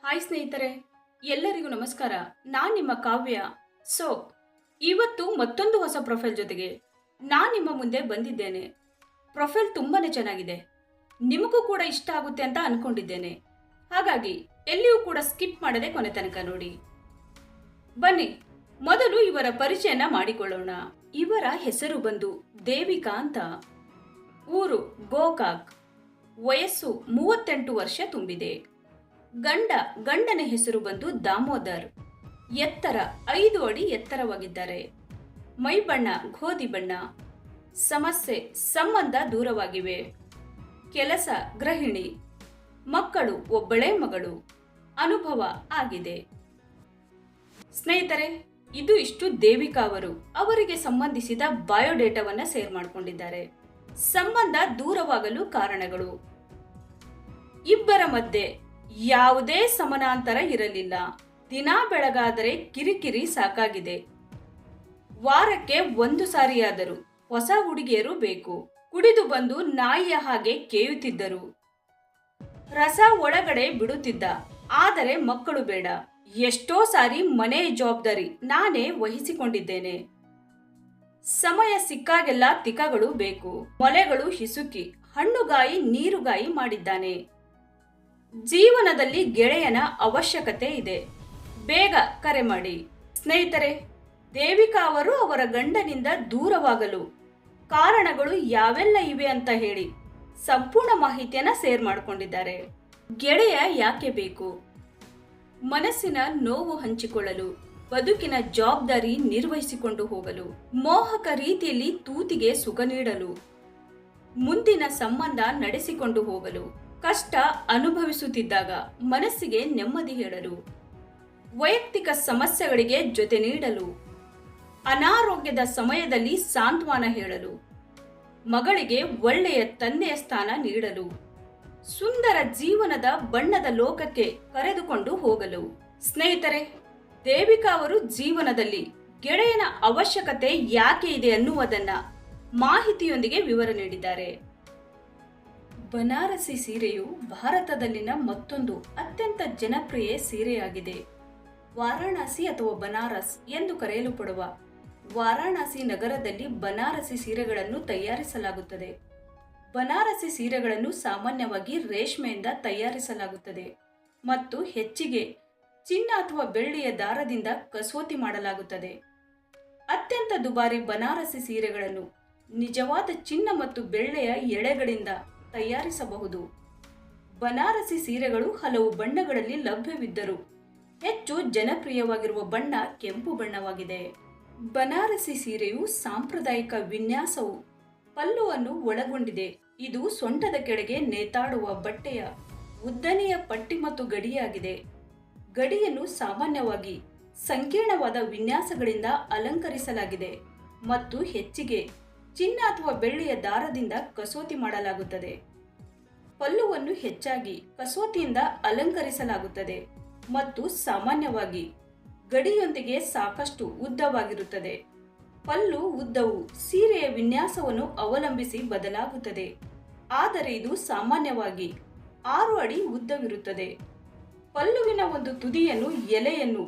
Hi ಸ್ನೇಹಿತರೆ, ಎಲ್ಲರಿಗೂ ನಮಸ್ಕಾರ. ನಾನು ನಿಮ್ಮ ಕಾವ್ಯ. ಸೊ ಇವತ್ತು ಮತ್ತೊಂದು ಹೊಸ ಪ್ರೊಫೈಲ್ ಜೊತೆಗೆ ನಾನು ನಿಮ್ಮ ಮುಂದೆ ಬಂದಿದ್ದೇನೆ. ಪ್ರೊಫೈಲ್ ತುಂಬಾನೇ ಚೆನ್ನಾಗಿದೆ, ನಿಮಗೂ ಕೂಡ ಇಷ್ಟ ಆಗುತ್ತೆ ಅಂತ ಅನ್ಕೊಂಡಿದ್ದೇನೆ. ಹಾಗಾಗಿ ಎಲ್ಲಿಯೂ ಕೂಡ ಸ್ಕಿಪ್ ಮಾಡದೆ ಕೊನೆ ತನಕ ನೋಡಿ. ಬನ್ನಿ ಮೊದಲು ಇವರ ಪರಿಚಯನ ಮಾಡಿಕೊಳ್ಳೋಣ. ಇವರ ಹೆಸರು ಬಂದು ದೇವಿಕಾ ಅಂತ. ಊರು ಗೋಕಾಕ್. ವಯಸ್ಸು 38 ವರ್ಷ ತುಂಬಿದೆ. ಗಂಡನ ಹೆಸರು ಬಂದು ದಾಮೋದರ್. ಎತ್ತರ 5 ಅಡಿ ಎತ್ತರವಾಗಿದ್ದಾರೆ. ಮೈ ಬಣ್ಣ ಗೋಧಿ ಬಣ್ಣ. ಸಮಸ್ಯೆ ಸಂಬಂಧ ದೂರವಾಗಿವೆ. ಕೆಲಸ ಗೃಹಿಣಿ. ಮಕ್ಕಳು ಒಬ್ಬಳೇ ಮಗಳು. ಅನುಭವ ಆಗಿದೆ. ಸ್ನೇಹಿತರೆ, ಇದು ಇಷ್ಟು ದೇವಿಕಾ ಅವರು ಅವರಿಗೆ ಸಂಬಂಧಿಸಿದ ಬಯೋಡೇಟಾವನ್ನ ಶೇರ್ ಮಾಡಿಕೊಂಡಿದ್ದಾರೆ. ಸಂಬಂಧ ದೂರವಾಗಲು ಕಾರಣಗಳು: ಇಬ್ಬರ ಮಧ್ಯೆ ಯಾವುದೇ ಸಮಾನಾಂತರ ಇರಲಿಲ್ಲ. ದಿನ ಬೆಳಗಾದರೆ ಕಿರಿಕಿರಿ ಸಾಕಾಗಿದೆ. ವಾರಕ್ಕೆ 1 ಸಾರಿಯಾದರೂ ಹೊಸ ಹುಡುಗಿಯರು ಬೇಕು. ಕುಡಿದು ಬಂದು ನಾಯಿಯ ಹಾಗೆ ಕೇಯುತ್ತಿದ್ದರು. ರಸ ಒಳಗಡೆ ಬಿಡುತ್ತಿದ್ದ, ಆದರೆ ಮಕ್ಕಳು ಬೇಡ. ಎಷ್ಟೋ ಸಾರಿ ಮನೆ ಜವಾಬ್ದಾರಿ ನಾನೇ ವಹಿಸಿಕೊಂಡಿದ್ದೇನೆ. ಸಮಯ ಸಿಕ್ಕಾಗೆಲ್ಲ ತಿಕ್ಕಗಳು ಬೇಕು. ಮೊಲೆಗಳು ಹಿಸುಕಿ ಹಣ್ಣುಗಾಯಿ ನೀರುಗಾಯಿ ಮಾಡಿದ್ದಾನೆ. ಜೀವನದಲ್ಲಿ ಗೆಳೆಯನ ಅವಶ್ಯಕತೆ ಇದೆ. ಬೇಗ ಕರೆ ಮಾಡಿ. ಸ್ನೇಹಿತರೆ, ದೇವಿಕಾ ಅವರು ಅವರ ಗಂಡನಿಂದ ದೂರವಾಗಲು ಕಾರಣಗಳು ಯಾವೆಲ್ಲ ಇವೆ ಅಂತ ಹೇಳಿ ಸಂಪೂರ್ಣ ಮಾಹಿತಿಯನ್ನ ಶೇರ್ ಮಾಡಿಕೊಂಡಿದ್ದಾರೆ. ಗೆಳೆಯ ಯಾಕೆ ಬೇಕು? ಮನಸ್ಸಿನ ನೋವು ಹಂಚಿಕೊಳ್ಳಲು, ಬದುಕಿನ ಜವಾಬ್ದಾರಿ ನಿರ್ವಹಿಸಿಕೊಂಡು ಹೋಗಲು, ಮೋಹಕ ರೀತಿಯಲ್ಲಿ ತೂತಿಗೆ ಸುಖ ನೀಡಲು, ಮುಂದಿನ ಸಂಬಂಧ ನಡೆಸಿಕೊಂಡು ಹೋಗಲು, ಕಷ್ಟ ಅನುಭವಿಸುತ್ತಿದ್ದಾಗ ಮನಸ್ಸಿಗೆ ನೆಮ್ಮದಿ ಹೇಳಲು, ವೈಯಕ್ತಿಕ ಸಮಸ್ಯೆಗಳಿಗೆ ಜೊತೆ ನೀಡಲು, ಅನಾರೋಗ್ಯದ ಸಮಯದಲ್ಲಿ ಸಾಂತ್ವನ ಹೇಳಲು, ಮಗಳಿಗೆ ಒಳ್ಳೆಯ ತಂದೆಯ ಸ್ಥಾನ ನೀಡಲು, ಸುಂದರ ಜೀವನದ ಬಣ್ಣದ ಲೋಕಕ್ಕೆ ಕರೆದುಕೊಂಡು ಹೋಗಲು. ಸ್ನೇಹಿತರೆ, ದೇವಿಕಾ ಅವರು ಜೀವನದಲ್ಲಿ ಗೆಳೆಯನ ಅವಶ್ಯಕತೆ ಯಾಕೆ ಇದೆ ಅನ್ನುವುದನ್ನ ಮಾಹಿತಿಯೊಂದಿಗೆ ವಿವರ ನೀಡಿದ್ದಾರೆ. ಬನಾರಸಿ ಸೀರೆಯು ಭಾರತದಲ್ಲಿನ ಮತ್ತೊಂದು ಅತ್ಯಂತ ಜನಪ್ರಿಯ ಸೀರೆಯಾಗಿದೆ. ವಾರಾಣಸಿ ಅಥವಾ ಬನಾರಸ್ ಎಂದು ಕರೆಯಲ್ಪಡುವ ವಾರಾಣಸಿ ನಗರದಲ್ಲಿ ಬನಾರಸಿ ಸೀರೆಗಳನ್ನು ತಯಾರಿಸಲಾಗುತ್ತದೆ. ಬನಾರಸಿ ಸೀರೆಗಳನ್ನು ಸಾಮಾನ್ಯವಾಗಿ ರೇಷ್ಮೆಯಿಂದ ತಯಾರಿಸಲಾಗುತ್ತದೆ ಮತ್ತು ಹೆಚ್ಚಿಗೆ ಚಿನ್ನ ಅಥವಾ ಬೆಳ್ಳಿಯ ದಾರದಿಂದ ಕಸೂತಿ ಮಾಡಲಾಗುತ್ತದೆ. ಅತ್ಯಂತ ದುಬಾರಿ ಬನಾರಸಿ ಸೀರೆಗಳನ್ನು ನಿಜವಾದ ಚಿನ್ನ ಮತ್ತು ಬೆಳ್ಳಿಯ ಎಳೆಗಳಿಂದ ತಯಾರಿಸಬಹುದು. ಬನಾರಸಿ ಸೀರೆಗಳು ಹಲವು ಬಣ್ಣಗಳಲ್ಲಿ ಲಭ್ಯವಿದ್ದರೂ ಹೆಚ್ಚು ಜನಪ್ರಿಯವಾಗಿರುವ ಬಣ್ಣ ಕೆಂಪು ಬಣ್ಣವಾಗಿದೆ. ಬನಾರಸಿ ಸೀರೆಯು ಸಾಂಪ್ರದಾಯಿಕ ವಿನ್ಯಾಸವು ಪಲ್ಲುವನ್ನು ಒಳಗೊಂಡಿದೆ. ಇದು ಸೊಂಟದ ಕೆಳಗೆ ನೇತಾಡುವ ಬಟ್ಟೆಯ ಉದ್ದನೆಯ ಪಟ್ಟಿ ಮತ್ತು ಗಡಿಯಾಗಿದೆ. ಗಡಿಯನ್ನು ಸಾಮಾನ್ಯವಾಗಿ ಸಂಕೀರ್ಣವಾದ ವಿನ್ಯಾಸಗಳಿಂದ ಅಲಂಕರಿಸಲಾಗಿದೆ ಮತ್ತು ಹೆಚ್ಚಿಗೆ ಚಿನ್ನ ಅಥವಾ ಬೆಳ್ಳಿಯ ದಾರದಿಂದ ಕಸೂತಿ ಮಾಡಲಾಗುತ್ತದೆ. ಪಲ್ಲುವನ್ನು ಹೆಚ್ಚಾಗಿ ಕಸೂತಿಯಿಂದ ಅಲಂಕರಿಸಲಾಗುತ್ತದೆ ಮತ್ತು ಸಾಮಾನ್ಯವಾಗಿ ಗಡಿಯೊಂದಿಗೆ ಸಾಕಷ್ಟು ಉದ್ದವಾಗಿರುತ್ತದೆ. ಪಲ್ಲು ಉದ್ದವು ಸೀರೆಯ ವಿನ್ಯಾಸವನ್ನು ಅವಲಂಬಿಸಿ ಬದಲಾಗುತ್ತದೆ, ಆದರೆ ಇದು ಸಾಮಾನ್ಯವಾಗಿ 6 ಅಡಿ ಉದ್ದವಿರುತ್ತದೆ. ಪಲ್ಲುವಿನ ಒಂದು ತುದಿಯನ್ನು ಎಲೆಯನ್ನು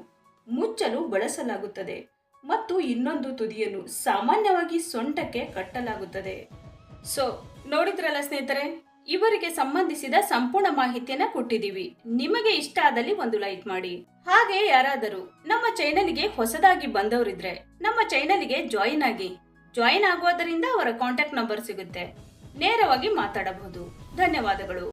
ಮುಚ್ಚಲು ಬಳಸಲಾಗುತ್ತದೆ ಮತ್ತು ಇನ್ನೊಂದು ತುದಿಯನ್ನು ಸಾಮಾನ್ಯವಾಗಿ ಸೊಂಟಕ್ಕೆ ಕಟ್ಟಲಾಗುತ್ತದೆ. ಸೊ ನೋಡಿದ್ರಲ್ಲ ಸ್ನೇಹಿತರೆ, ಇವರಿಗೆ ಸಂಬಂಧಿಸಿದ ಸಂಪೂರ್ಣ ಮಾಹಿತಿಯನ್ನ ಕೊಟ್ಟಿದ್ದೀವಿ. ನಿಮಗೆ ಇಷ್ಟ ಆದಲ್ಲಿ ಒಂದು ಲೈಕ್ ಮಾಡಿ. ಹಾಗೆ ಯಾರಾದರೂ ನಮ್ಮ ಚಾನೆಲ್ಗೆ ಹೊಸದಾಗಿ ಬಂದವರಿದ್ರೆ ನಮ್ಮ ಚಾನೆಲ್ಗೆ ಜಾಯಿನ್ ಆಗಿ. ಜಾಯಿನ್ ಆಗೋದರಿಂದ ಅವರ ಕಾಂಟ್ಯಾಕ್ಟ್ ನಂಬರ್ ಸಿಗುತ್ತೆ, ನೇರವಾಗಿ ಮಾತಾಡಬಹುದು. ಧನ್ಯವಾದಗಳು.